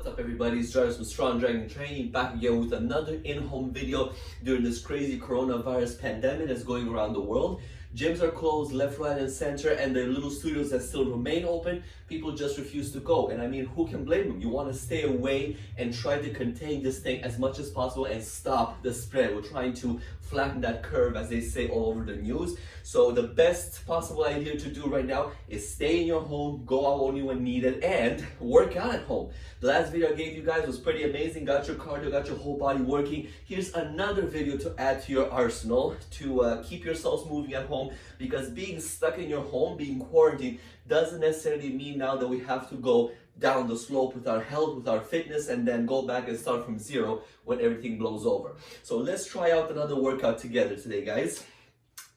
What's up everybody, it's Jarvis with Strong Dragon Training, back again with another in-home video during this crazy coronavirus pandemic that's going around the world. Gyms are closed left, right, and center, and the little studios that still remain open, people just refuse to go. And I mean, who can blame them? You want to stay away and try to contain this thing as much as possible and stop the spread. We're trying to flatten that curve, as they say all over the news. So the best possible idea to do right now is stay in your home, go out only when needed, and work out at home. The last video I gave you guys was pretty amazing. Got your cardio, got your whole body working. Here's another video to add to your arsenal to keep yourselves moving at home, because being stuck in your home, being quarantined, doesn't necessarily mean now that we have to go down the slope with our health, with our fitness, and then go back and start from zero when everything blows over. So let's try out another workout together today, guys.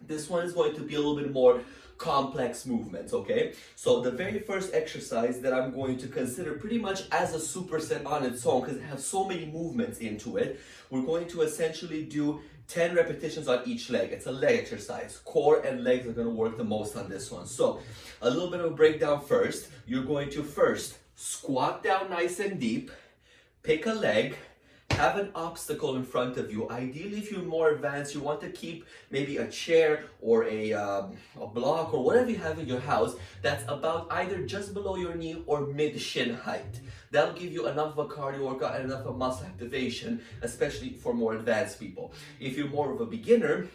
This one is going to be a little bit more complex movements, okay? So the very first exercise that I'm going to consider pretty much as a superset on its own, because it has so many movements into it, we're going to essentially do 10 repetitions on each leg. It's a leg exercise. Core and legs are going to work the most on this one. So a little bit of a breakdown first. You're going to first squat down nice and deep, pick a leg, have an obstacle in front of you. Ideally, if you're more advanced, you want to keep maybe a chair or a block or whatever you have in your house that's about either just below your knee or mid-shin height. That'll give you enough of a cardio workout and enough of muscle activation, especially for more advanced people. If you're more of a beginner,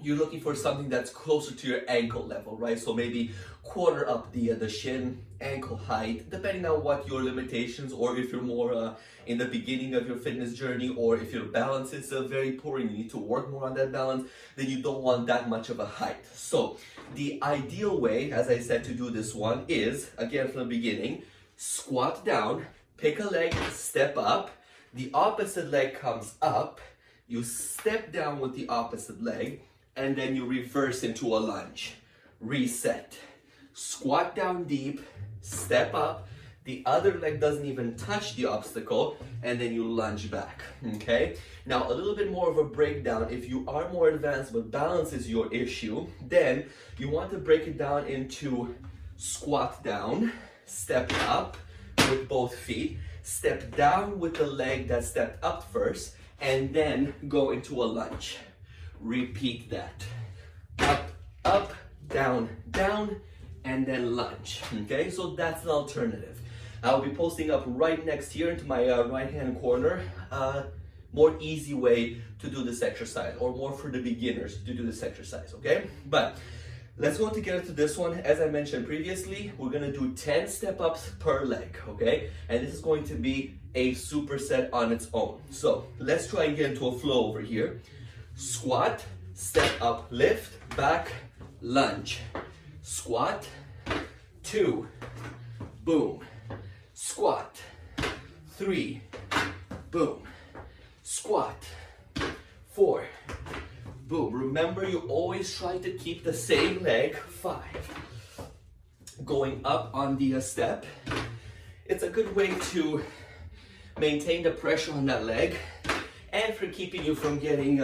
you're looking for something that's closer to your ankle level, right? So maybe quarter up the shin, ankle height, depending on what your limitations, or if you're more in the beginning of your fitness journey, or if your balance is very poor and you need to work more on that balance, then you don't want that much of a height. So the ideal way, as I said, to do this one is, again from the beginning, squat down, pick a leg, step up, the opposite leg comes up, you step down with the opposite leg, and then you reverse into a lunge. Reset. Squat down deep, step up, the other leg doesn't even touch the obstacle, and then you lunge back, okay? Now, a little bit more of a breakdown. If you are more advanced but balance is your issue, then you want to break it down into squat down, step up with both feet, step down with the leg that stepped up first, and then go into a lunge. Repeat that. Up, up, down, down, and then lunge. Okay, so that's an alternative. I'll be posting up right next here into my right hand corner more easy way to do this exercise, or more for the beginners to do this exercise, okay? But let's go together to this one. As I mentioned previously, we're gonna do 10 step-ups per leg, okay? And this is going to be a superset on its own. So let's try and get into a flow over here. Squat, step up, lift, back, lunge. Squat, 2, boom. Squat, 3, boom. Squat, 4, boom. Remember, you always try to keep the same leg. 5, going up on the step. It's a good way to maintain the pressure on that leg, and for keeping you from getting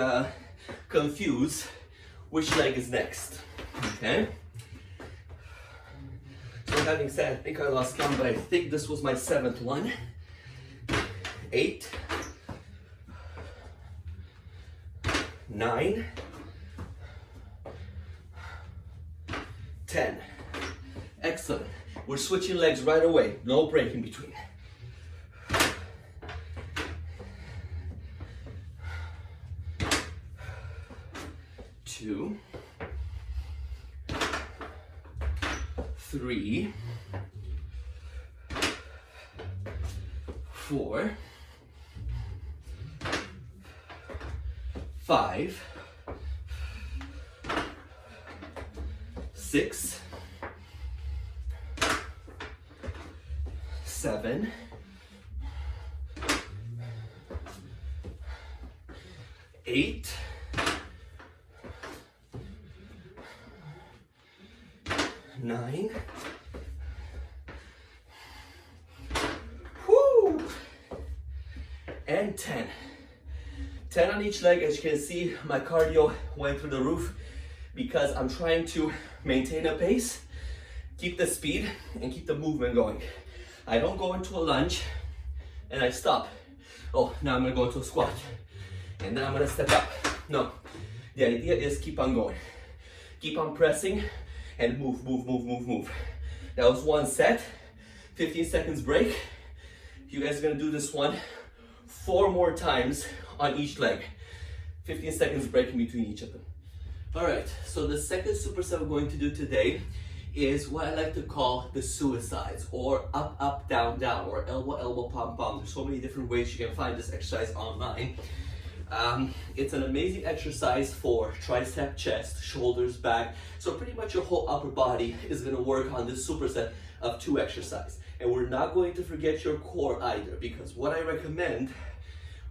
confused which leg is next, okay? So having said, I think I lost count, but I think this was my 7th one. 8, 9, 10. Excellent. We're switching legs right away, no break in between. 2, 3, 4, 5, 6, 7, 8, 9, whoo, and 10. 10 on each leg. As you can see, my cardio went through the roof because I'm trying to maintain a pace, keep the speed, and keep the movement going. I don't go into a lunge and I stop. Oh, now I'm gonna go into a squat. And then I'm gonna step up. No, the idea is keep on going. Keep on pressing and move, move, move, move, move. That was one set, 15 seconds break. You guys are gonna do this one 4 more times on each leg. 15 seconds break in between each of them. All right, so the second superset we're going to do today is what I like to call the suicides, or up, up, down, down, or elbow, elbow, palm, palm. There's so many different ways you can find this exercise online. It's an amazing exercise for tricep, chest, shoulders, back. So pretty much your whole upper body is gonna work on this superset of 2 exercises. And we're not going to forget your core either, because what I recommend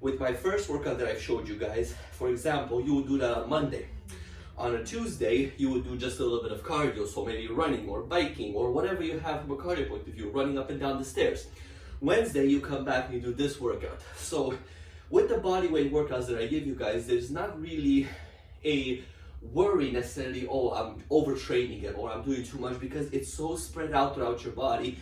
with my first workout that I showed you guys, for example, you would do that on Monday. On a Tuesday, you would do just a little bit of cardio, so maybe running or biking or whatever you have from a cardio point of view, running up and down the stairs. Wednesday, you come back and you do this workout. So with the body weight workouts that I give you guys, there's not really a worry necessarily, oh, I'm overtraining it or I'm doing too much, because it's so spread out throughout your body.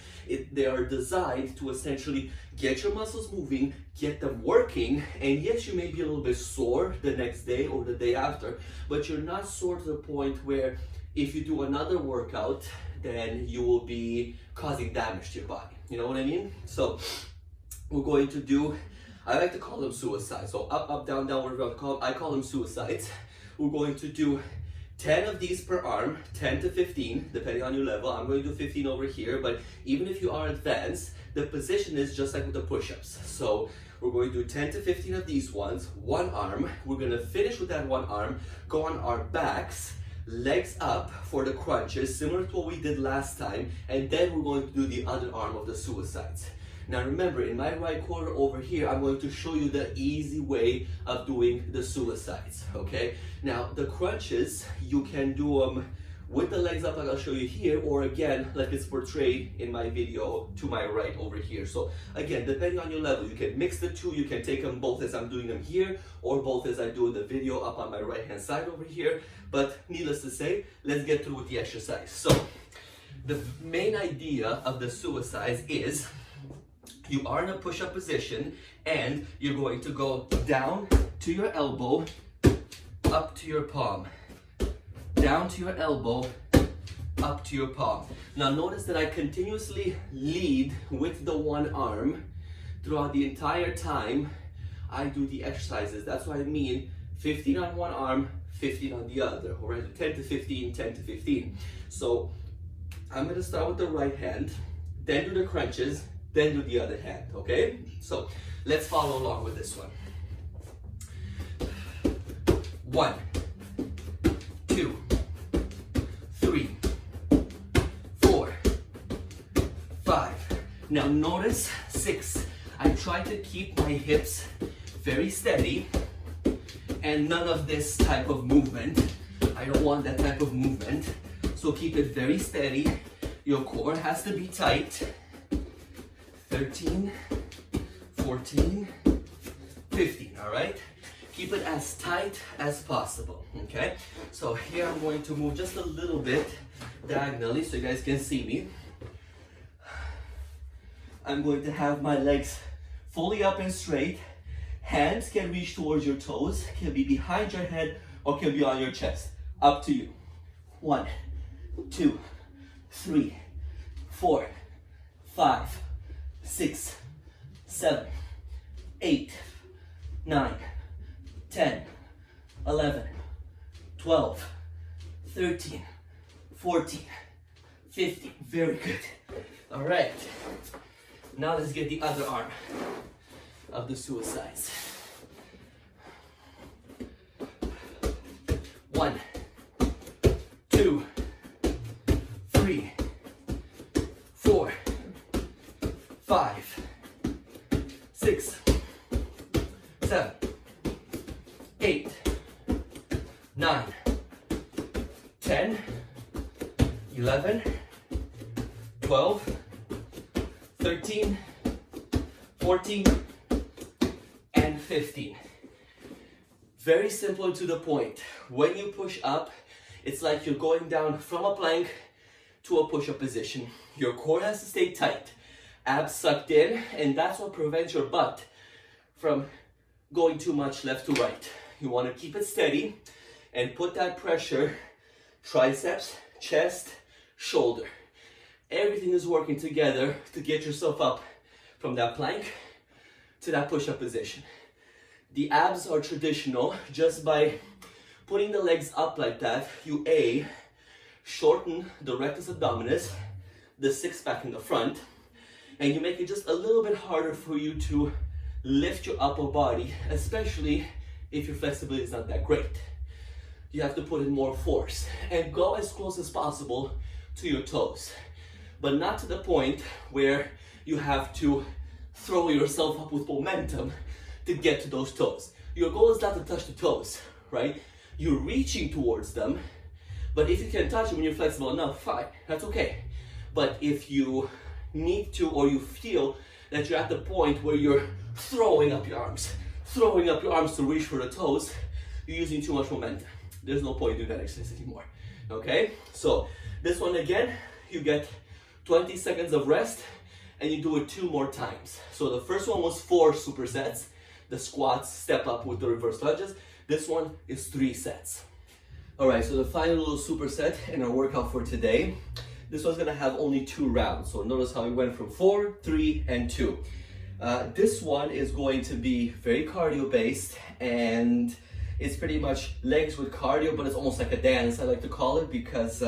They are designed to essentially get your muscles moving, get them working, and yes, you may be a little bit sore the next day or the day after, but you're not sore to the point where if you do another workout, then you will be causing damage to your body. You know what I mean? So we're going to do, I like to call them suicides. So up, up, down, down, whatever I call them, I call them suicides. We're going to do 10 of these per arm, 10 to 15, depending on your level. I'm going to do 15 over here, but even if you are advanced, the position is just like with the push-ups. So we're going to do 10 to 15 of these ones, one arm. We're gonna finish with that one arm, go on our backs, legs up for the crunches, similar to what we did last time, and then we're going to do the other arm of the suicides. Now remember, in my right corner over here, I'm going to show you the easy way of doing the suicides, okay? Now, the crunches, you can do them with the legs up like I'll show you here, or again, like it's portrayed in my video to my right over here. So again, depending on your level, you can mix the two, you can take them both as I'm doing them here, or both as I do in the video up on my right-hand side over here. But needless to say, let's get through with the exercise. So the main idea of the suicides is you are in a push-up position and you're going to go down to your elbow, up to your palm, down to your elbow, up to your palm. Now notice that I continuously lead with the one arm throughout the entire time I do the exercises. That's what I mean, 15 on one arm, 15 on the other, or 10 to 15, 10 to 15. So I'm gonna start with the right hand, then do the crunches, then do the other hand, okay? So let's follow along with this one. 1, 2, 3, 4, 5. Now notice 6. I try to keep my hips very steady and none of this type of movement. I don't want that type of movement. So keep it very steady. Your core has to be tight. 13, 14, 15, all right? Keep it as tight as possible, okay? So here I'm going to move just a little bit diagonally so you guys can see me. I'm going to have my legs fully up and straight. Hands can reach towards your toes, can be behind your head, or can be on your chest. Up to you. 1, 2, 3, 4, 5, 6, 7, 8, 9, 10, 11, 12, 13, 14, 15. Very good. All right. Now let's get the other arm of the suicides. 1, 2, 3, 4, 5, 6, 7, 8, 9, 10, 11, 12, 13, 14, and 15. Very simple and to the point. When you push up, it's like you're going down from a plank to a push-up position. Your core has to stay tight. abs sucked in, and that's what prevents your butt from going too much left to right. You want to keep it steady and put that pressure, triceps, chest, shoulder. Everything is working together to get yourself up from that plank to that push-up position. The abs are traditional just by putting the legs up like that. You shorten the rectus abdominis, the six-pack in the front, and you make it just a little bit harder for you to lift your upper body, especially if your flexibility is not that great. You have to put in more force and go as close as possible to your toes, but not to the point where you have to throw yourself up with momentum to get to those toes. Your goal is not to touch the toes, right? You're reaching towards them, but if you can touch them when you're flexible enough, fine, that's okay. But if you need to, or you feel that you're at the point where you're throwing up your arms to reach for the toes, you're using too much momentum. There's no point doing that exercise anymore, okay? So this one again, you get 20 seconds of rest and you do it 2 more times. So the first one was 4 supersets, the squats, step up with the reverse lunges. This one is 3 sets. All right, so the final little superset in our workout for today, this one's gonna have only 2 rounds. So notice how we went from 4, 3, and 2. This one is going to be very cardio based, and it's pretty much legs with cardio, but it's almost like a dance, I like to call it, because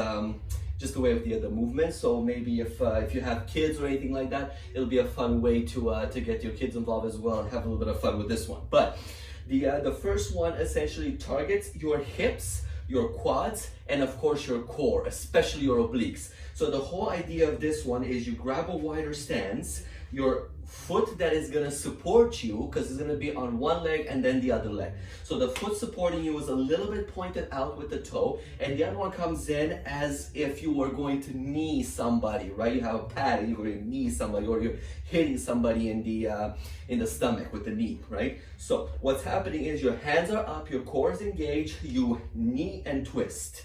just the way of the movement. So maybe if you have kids or anything like that, it'll be a fun way to get your kids involved as well and have a little bit of fun with this one. But the first one essentially targets your hips, your quads, and of course your core, especially your obliques. So the whole idea of this one is you grab a wider stance, your foot that is gonna support you, because it's gonna be on one leg and then the other leg. So the foot supporting you is a little bit pointed out with the toe, and the other one comes in as if you were going to knee somebody, right? You have a pad and you're going to knee somebody, or you're hitting somebody in the stomach with the knee, right? So what's happening is your hands are up, your core is engaged, you knee and twist,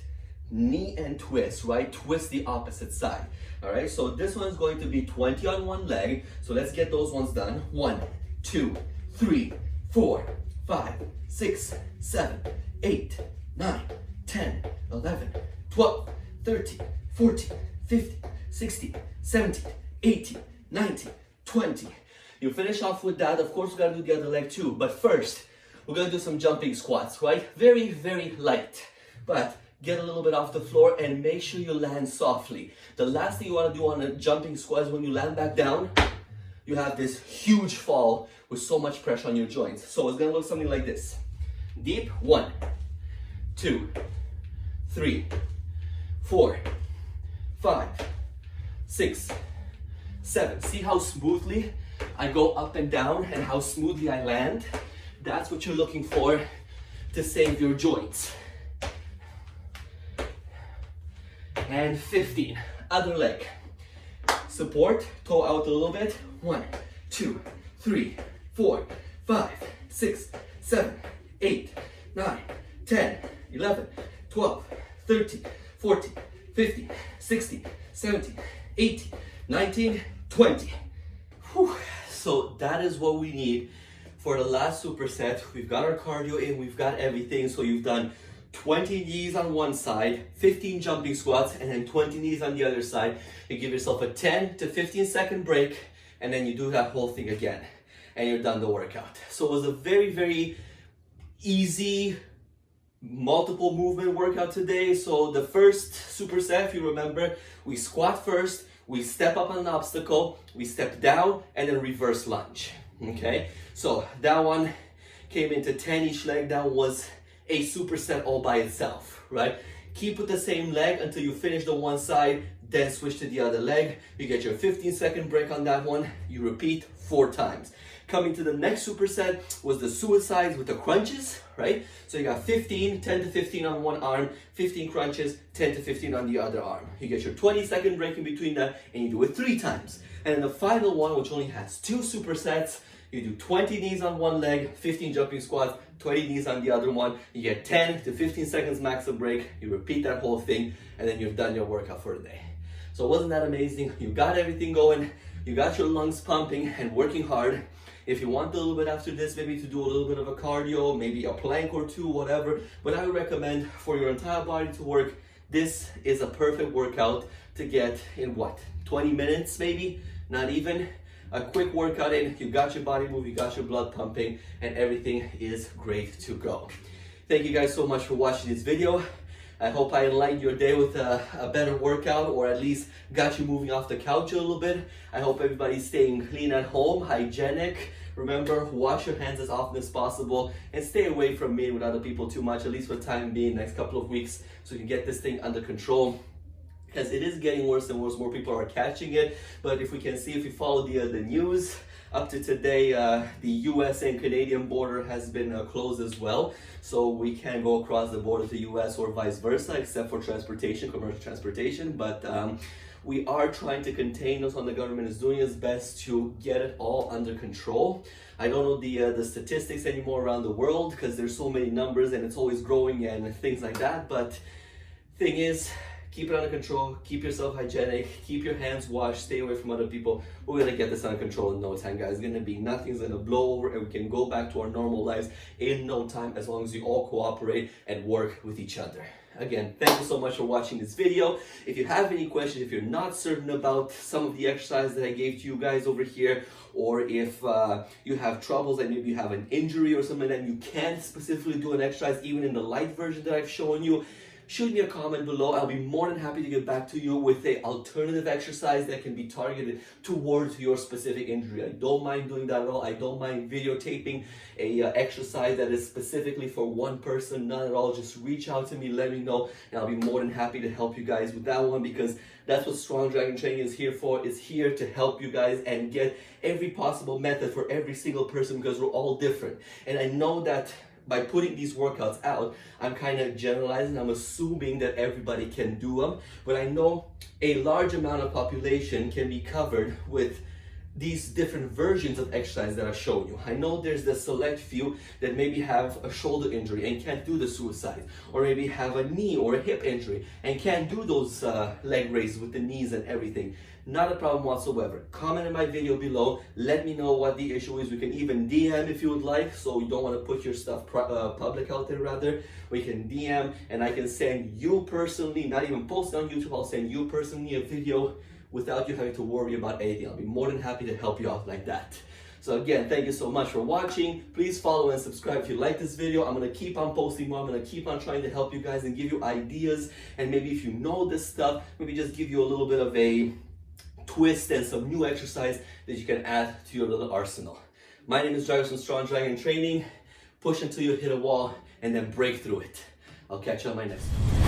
right? Twist the opposite side. All right, so this one is going to be 20 on one leg. So let's get those ones done. 1, 2, 3, 4, 5, 6, 7, 8, 9, 10, 11, 12, 13, 14, 15, 16, 17, 18, 19, 20. You finish off with that. Of course, we gotta do the other leg too. But first, we're gonna do some jumping squats, right? Very, very light. But get a little bit off the floor and make sure you land softly. The last thing you want to do on a jumping squat is when you land back down, you have this huge fall with so much pressure on your joints. So it's going to look something like this. Deep, 1, 2, 3, 4, 5, 6, 7. See how smoothly I go up and down and how smoothly I land? That's what you're looking for to save your joints. And 15, other leg. Support, toe out a little bit. 1, 2, 3, 4, 5, 6, 7, 8, 9, 10, 11, 12, 13, 14, 15, 16, 17, 18, 19, 20. Whew. So that is what we need for the last superset. We've got our cardio in, we've got everything. So you've done 20 knees on one side, 15 jumping squats, and then 20 knees on the other side. You give yourself a 10 to 15 second break, and then you do that whole thing again, and you're done the workout. So it was a very, very easy multiple movement workout today. So the first superset, if you remember, we squat first, we step up on an obstacle, we step down, and then reverse lunge. Okay, so that one came into 10 each leg. That was a superset all by itself, right? Keep with the same leg until you finish the one side, then switch to the other leg. You get your 15-second break on that one. You repeat 4 times. Coming to the next superset was the suicides with the crunches, right? So you got 10 to 15 on one arm, 15 crunches, 10 to 15 on the other arm. You get your 20-second break in between that, and you do it 3 times. And then the final one, which only has 2 supersets, you do 20 knees on one leg, 15 jumping squats, 20 knees on the other one. You get 10 to 15 seconds max of break. You repeat that whole thing, and then you've done your workout for the day. So wasn't that amazing? You got everything going. you got your lungs pumping and working hard. If you want a little bit after this, maybe to do a little bit of a cardio, maybe a plank or two, whatever. But I would recommend for your entire body to work, this is a perfect workout to get in what, 20 minutes maybe, not even. A quick workout in, you got your body moving, you got your blood pumping, and everything is great to go. Thank you guys so much for watching this video. I hope I enlightened your day with a better workout, or at least got you moving off the couch a little bit. I hope everybody's staying clean at home, hygienic. Remember, wash your hands as often as possible and stay away from meeting with other people too much, at least for the time being, next couple of weeks, so you can get this thing under control. Because it is getting worse and worse, more people are catching it. But if we can see, if you follow the news, up to today, the US and Canadian border has been closed as well. So we can't go across the border to the US or vice versa, except for transportation, commercial transportation. But we are trying to contain this, and the government is doing its best to get it all under control. I don't know the statistics anymore around the world because there's so many numbers and it's always growing and things like that. But thing is, keep it under control, keep yourself hygienic, keep your hands washed, stay away from other people. We're gonna get this under control in no time, guys. Nothing's gonna blow over and we can go back to our normal lives in no time, as long as we all cooperate and work with each other. Again, thank you so much for watching this video. If you have any questions, if you're not certain about some of the exercises that I gave to you guys over here, or if you have troubles and maybe you have an injury or something and you can't specifically do an exercise even in the light version that I've shown you, shoot me a comment below. I'll be more than happy to get back to you with an alternative exercise that can be targeted towards your specific injury. I don't mind doing that at all. I don't mind videotaping a exercise that is specifically for one person, not at all. Just reach out to me, let me know, and I'll be more than happy to help you guys with that one, because that's what Strong Dragon Training is here for. It's here to help you guys and get every possible method for every single person, because we're all different. And I know that by putting these workouts out, I'm kind of generalizing, I'm assuming that everybody can do them, but I know a large amount of population can be covered with these different versions of exercise that I've shown you. I know there's the select few that maybe have a shoulder injury and can't do the suicide, or maybe have a knee or a hip injury and can't do those leg raises with the knees and everything. Not a problem whatsoever. Comment in my video below, let me know what the issue is. We can even DM if you would like, so you don't want to put your stuff public out there. Rather, we can DM and I can send you personally, not even post on YouTube, I'll send you personally a video without you having to worry about anything. I'll be more than happy to help you out like that. So again, thank you so much for watching. Please follow and subscribe if you like this video. I'm going to keep on posting more. I'm going to keep on trying to help you guys and give you ideas. And maybe if you know this stuff, maybe just give you a little bit of a twist and some new exercise that you can add to your little arsenal. My name is Jarvis from Strong Dragon Training. Push until you hit a wall and then break through it. I'll catch you on my next one.